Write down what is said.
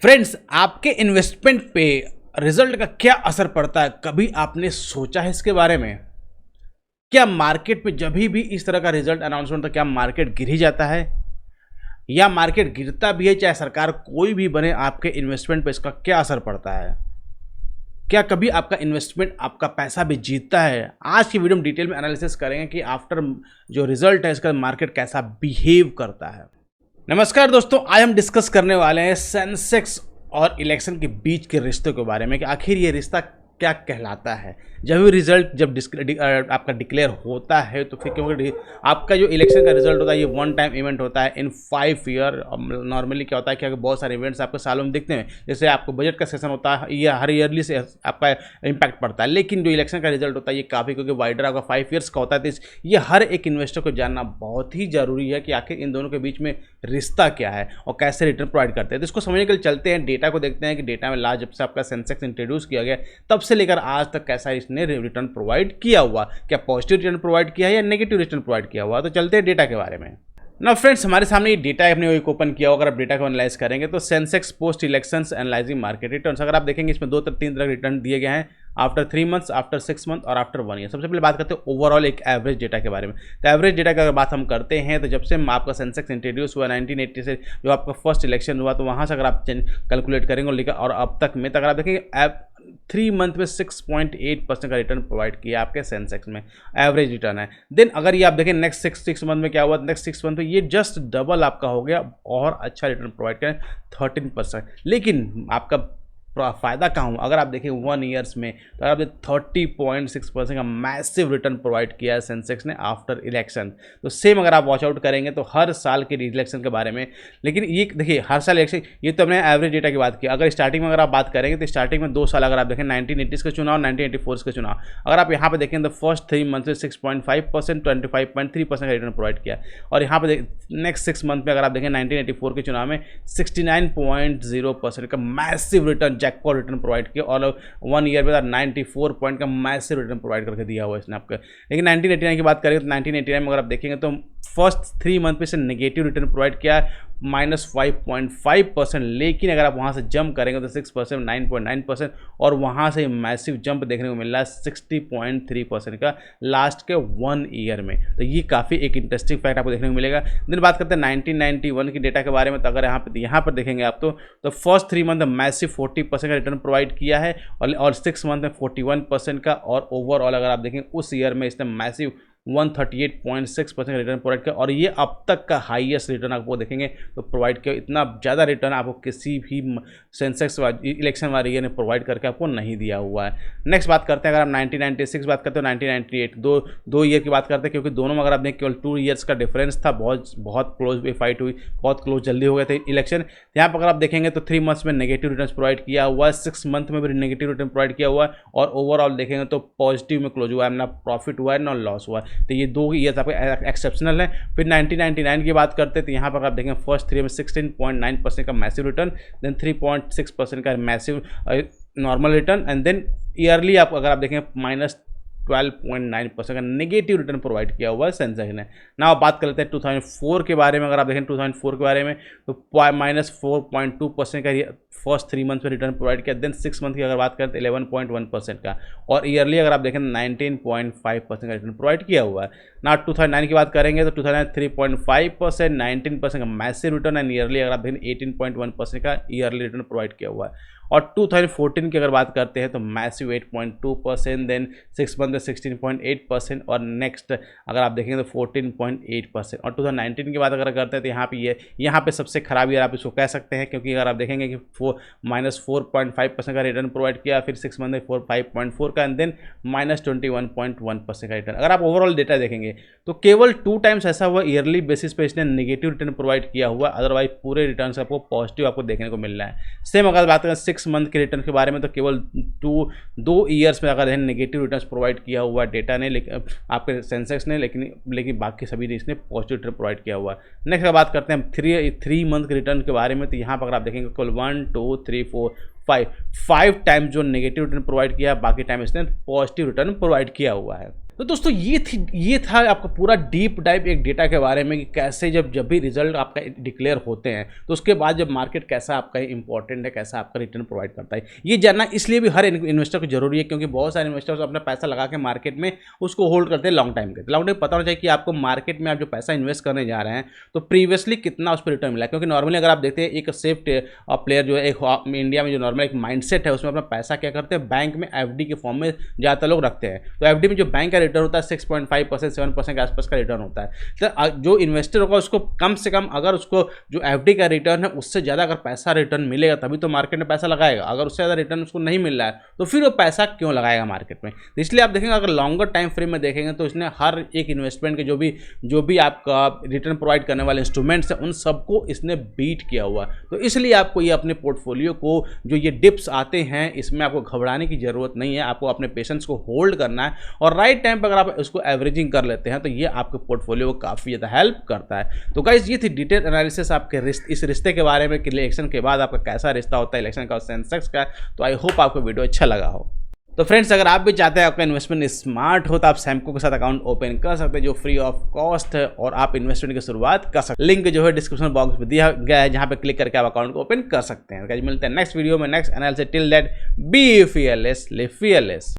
Friends, आपके investment पे result का क्या असर पड़ता है? कभी आपने सोचा है इसके बारे में? क्या मार्केट में जब भी इस तरह का रिजल्ट अनाउंसमेंट होता है, क्या मार्केट गिर ही जाता है या मार्केट गिरता भी है? चाहे सरकार कोई भी बने, आपके इन्वेस्टमेंट पे इसका क्या असर पड़ता है? क्या कभी आपका इन्वेस्टमेंट, आपका पैसा भी जीतता है? आज की वीडियो में डिटेल में एनालिसिस करेंगे कि आफ्टर जो रिजल्ट है इसका मार्केट कैसा बिहेव करता है। नमस्कार दोस्तों, आज हम डिस्कस करने वाले हैं सेंसेक्स और इलेक्शन के बीच के रिश्ते के बारे में कि आखिर ये रिश्ता क्या कहलाता है। जब भी रिजल्ट आपका डिक्लेयर होता है तो फिर क्योंकि आपका जो इलेक्शन का रिजल्ट होता है ये वन टाइम इवेंट होता है इन 5 ईयर। नॉर्मली क्या होता है कि बहुत सारे इवेंट्स आपको सालों में दिखते हैं, जैसे आपको बजट का सेशन होता है, ये हर ईयरली से आपका इम्पैक्ट पड़ता है। लेकिन जो इलेक्शन का रिजल्ट होता है ये काफ़ी, क्योंकि वाइडर आपका 5 ईयर्स का होता है, तो ये हर एक इन्वेस्टर को जानना बहुत ही ज़रूरी है कि आखिर इन दोनों के बीच में रिश्ता क्या है और कैसे रिटर्न प्रोवाइड करते हैं। तो इसको समझने के लिए चलते हैं, डेटा को देखते हैं कि डेटा में लास्ट जब से आपका सेंसेक्स इंट्रोड्यूस किया गया तब से लेकर आज तक कैसा इसने रिटर्न प्रोवाइड किया हुआ, क्या पॉजिटिव रिटर्न प्रोवाइड किया है या नेगेटिव रिटर्न प्रोवाइड किया हुआ। तो चलते हैं डेटा के बारे में। ना फ्रेंड्स, हमारे सामने ये डेटा अपने एक ओपन किया हुआ। अगर आप डेटा को एनालाइज करेंगे तो Sensex post elections analysing market returns, अगर आप देखेंगे इसमें 2-3 तरह के रिटर्न दिए गए हैं, आफ्टर 3 मंथ्स, आफ्टर 6 मंथ और आफ्टर 1 ईयर। सबसे पहले बात करते हैं ओवरऑल एक एवरेज डेटा के बारे में। तो एवरेज डेटा की अगर बात हम करते हैं तो जब से आपका सेंसेक्स इंट्रोड्यूस हुआ 1980 से, जो आपका फर्स्ट इलेक्शन हुआ, तो वहाँ से अगर आप कैलकुलेट करेंगे और अब तक में, तो अगर आप देखेंगे 3 मंथ में 6.8% का रिटर्न प्रोवाइड किया आपके सेंसेक्स में, एवरेज रिटर्न है। देन अगर ये आप देखें नेक्स्ट 6 मंथ में क्या हुआ, नेक्स्ट 6 मंथ में ये जस्ट डबल आपका हो गया और अच्छा रिटर्न प्रोवाइड करें 13%। लेकिन आपका फ़ायदा कहाँ हुआ? अगर आप देखें 1 ईयर्स में, तो आपने 30.6% का मैसिव रिटर्न प्रोवाइड किया है सेंसेक्स ने आफ्टर इलेक्शन। तो सेम अगर आप वॉच आउट करेंगे तो हर साल के इलेक्शन के बारे में, लेकिन ये देखिए हर साल इलेक्शन, ये तो हमने एवरेज डेटा की बात की। अगर स्टार्टिंग में अगर आप बात करेंगे तो स्टार्टिंग में 2 साल अगर आप देखें 1980 का चुनाव, 1984 का चुनाव, अगर आप यहाँ पर देखें तो फर्स्ट 3 मंथ में 6.5%, 25.3% का रिटर्न प्रोवाइड किया। और यहाँ पर नेक्स्ट 6 मंथ में अगर आप देखें 1984 के चुनाव में 69.0% का massive return, jackpot return provide किया। और 1 ईयर में 94 पॉइंट का मैसिव रिटर्न प्रोवाइड करके दिया हुआ है इसने आपका। लेकिन 1989 की बात करें तो 1989 में अगर आप देखेंगे तो फर्स्ट 3 मंथ में से नेगेटिव रिटर्न प्रोवाइड किया -5.5%। लेकिन अगर आप वहाँ से जंप करेंगे तो 6%, 9.9% और वहाँ से मैसिव जंप देखने को मिल रहा है 60.3% का लास्ट के 1 ईयर में। तो ये काफ़ी एक इंटरेस्टिंग फैक्ट आपको देखने को मिलेगा। दिन बात करते हैं 1991 की डेटा के बारे में। तो अगर यहाँ पर देखेंगे आप तो फर्स्ट 3 मंथ में मैसिव 40% का रिटर्न प्रोवाइड किया है और 6 मंथ में 41% का। और ओवरऑल अगर आप देखें उस ईयर में इसने मैसिव 138.6% रिटर्न प्रोवाइड किया। और ये अब तक का हाईएस्ट रिटर्न आपको देखेंगे तो प्रोवाइड किया। इतना ज़्यादा रिटर्न आपको किसी भी सेंसेक्स इलेक्शन वाले ईयर ने प्रोवाइड करके आपको नहीं दिया हुआ है। नेक्स्ट बात करते हैं, अगर आप 1996 बात करते हो, 1998 दो ईयर की बात करते हैं, क्योंकि दोनों में अगर आप देखें केवल 2 ईयर्स का डिफरेंस था। बहुत क्लोज फाइट हुई, बहुत क्लोज जल्दी हो गए थे इलेक्शन। यहाँ पर अगर आप देखेंगे तो 3 मंथ्स में नेगेटिव रिटर्न प्रोवाइड किया हुआ है, 6 मंथ में भी नेगेटिव रिटर्न प्रोवाइड किया हुआ है और ओवरऑल देखेंगे तो पॉजिटिव में क्लोज हुआ है, ना प्रॉफिट हुआ है ना लॉस हुआ है। तो ये 2 ईयर्स आपके एक्सेप्शनल है। फिर 1999 की बात करते हैं तो यहाँ पर आप देखें फर्स्ट 3 में 16.9% का मैसिव रिटर्न, देन 3.6% का massive normal return and then yearly अगर आप देखें -12.9% का नेगेटिव रिटर्न प्रोवाइड किया हुआ है सेंसेक्स ने। ना आप बात कर लेते हैं 2004 के बारे में। अगर आप देखें 2004 के बारे में तो -4.2% का फर्स्ट 3 मंथ में रिटर्न प्रोवाइड किया। देन 6 मंथ की अगर बात करें तो 11.1% का और ईयरली अगर आप देखें 19.5% का रिटर्न प्रोवाइड किया हुआ है। ना 2009 की बात करेंगे तो 2009 3.5%, 19% का मैसिव रिटर्न एंड ईयरली अगर आप देखें 18.1% का ईयरली रिटर्न प्रोवाइड किया हुआ है। और 2014 की अगर बात करते हैं तो मैसिव 8.2%, देन 6 मंथ में 16.8% और नेक्स्ट अगर आप देखेंगे तो 14.8%। और 2019 की बात अगर करते हैं तो यहाँ पे सबसे खराब ईयर आप इसको कह सकते हैं, क्योंकि अगर आप देखेंगे कि -4.5% का रिटर्न प्रोवाइड किया, फिर 6 मंथ में 5.4 का एंड देन -21.1% का रिटर्न। अगर आप ओवरऑल डेटा देखेंगे तो केवल 2 टाइम्स ऐसा हुआ ईयरली बेसिस पे इसने नेगेटिव रिटर्न प्रोवाइड किया हुआ, अदरवाइज पूरे रिटर्न से आपको पॉजिटिव आपको देखने को मिल रहा है। सेम अगर बात करें 6 मंथ के रिटर्न के बारे में तो केवल 2 ईयर्स में अगर नेगेटिव रिटर्न्स प्रोवाइड किया हुआ डेटा ने, लेकिन आपके सेंसेक्स ने, लेकिन बाकी सभी ने इसने पॉजिटिव रिटर्न प्रोवाइड किया हुआ है। नेक्स्ट बात करते हैं हम 3 मंथ के रिटर्न के बारे में। तो यहाँ पर अगर आप देखेंगे केवल 1, 2, 3, फाइव टाइम जो नेगेटिव रिटर्न प्रोवाइड किया है, बाकी टाइम इसने पॉजिटिव रिटर्न प्रोवाइड किया हुआ है। तो दोस्तों ये था आपका पूरा डीप डाइव एक डेटा के बारे में कि कैसे जब भी रिजल्ट आपका डिक्लेयर होते हैं तो उसके बाद जब मार्केट कैसा आपका इंपॉर्टेंट है, कैसा आपका रिटर्न प्रोवाइड करता है। ये जानना इसलिए भी हर इन्वेस्टर को जरूरी है क्योंकि बहुत सारे इन्वेस्टर्स अपना पैसा लगा के मार्केट में उसको होल्ड करते हैं लॉन्ग टाइम के। लॉन्ग टाइम पता होना चाहिए कि आपको मार्केट में आप जो पैसा इन्वेस्ट करने जा रहे हैं तो प्रीवियसली कितना उस पर रिटर्न मिला। क्योंकि नॉर्मली अगर आप देखते हैं एक सेफ प्लेयर जो है एक इंडिया में जो नॉर्मल एक माइंडसेट है उसमें अपना पैसा क्या करते हैं, बैंक में एफडी के फॉर्म में ज़्यादातर लोग रखते हैं। तो एफडी में जो बैंक का रिटर्न होता है 6.5% 7% के आसपास का रिटर्न होता है। तो जो इन्वेस्टर होगा उसको कम से कम अगर उसको जो एफडी का रिटर्न है उससे ज़्यादा अगर पैसा रिटर्न मिलेगा तभी तो मार्केट में पैसा लगाएगा। अगर उससे ज़्यादा रिटर्न उसको नहीं मिल रहा है तो फिर वो पैसा क्यों लगाएगा मार्केट में। इसलिए आप देखेंगे अगर लॉन्गर टाइम फ्रेम में देखेंगे तो इसने हर एक इन्वेस्टमेंट के जो भी आपका रिटर्न प्रोवाइड करने वाले इंस्ट्रूमेंट्स हैं उन सबको इसने बीट किया हुआ। तो इसलिए आपको ये अपने पोर्टफोलियो को जो ये डिप्स आते हैं इसमें आपको घबराने की जरूरत नहीं है। आपको अपने पेशेंस को होल्ड करना है और राइट टाइम पर अगर आप उसको एवरेजिंग कर लेते हैं तो ये आपके पोर्टफोलियो को काफ़ी ज़्यादा हेल्प करता है। तो गाइस ये थी डिटेल एनालिसिस आपके इस रिश्ते के बारे में कि इलेक्शन के बाद आपका कैसा रिश्ता होता है इलेक्शन का और सेंसेक्स का। तो आई होप आपको वीडियो अच्छा लगा हो। तो फ्रेंड्स अगर आप भी चाहते हैं आपका इन्वेस्टमेंट स्मार्ट हो तो आप सैमको के साथ अकाउंट ओपन कर सकते हैं जो फ्री ऑफ कॉस्ट है और आप इन्वेस्टमेंट की शुरुआत कर सकते हैं। लिंक जो है डिस्क्रिप्शन बॉक्स में दिया गया है जहां पे क्लिक करके आप अकाउंट को ओपन कर सकते हैं। मिलते हैं नेक्स्ट वीडियो में next analysis. Till that be fearless, live fearless.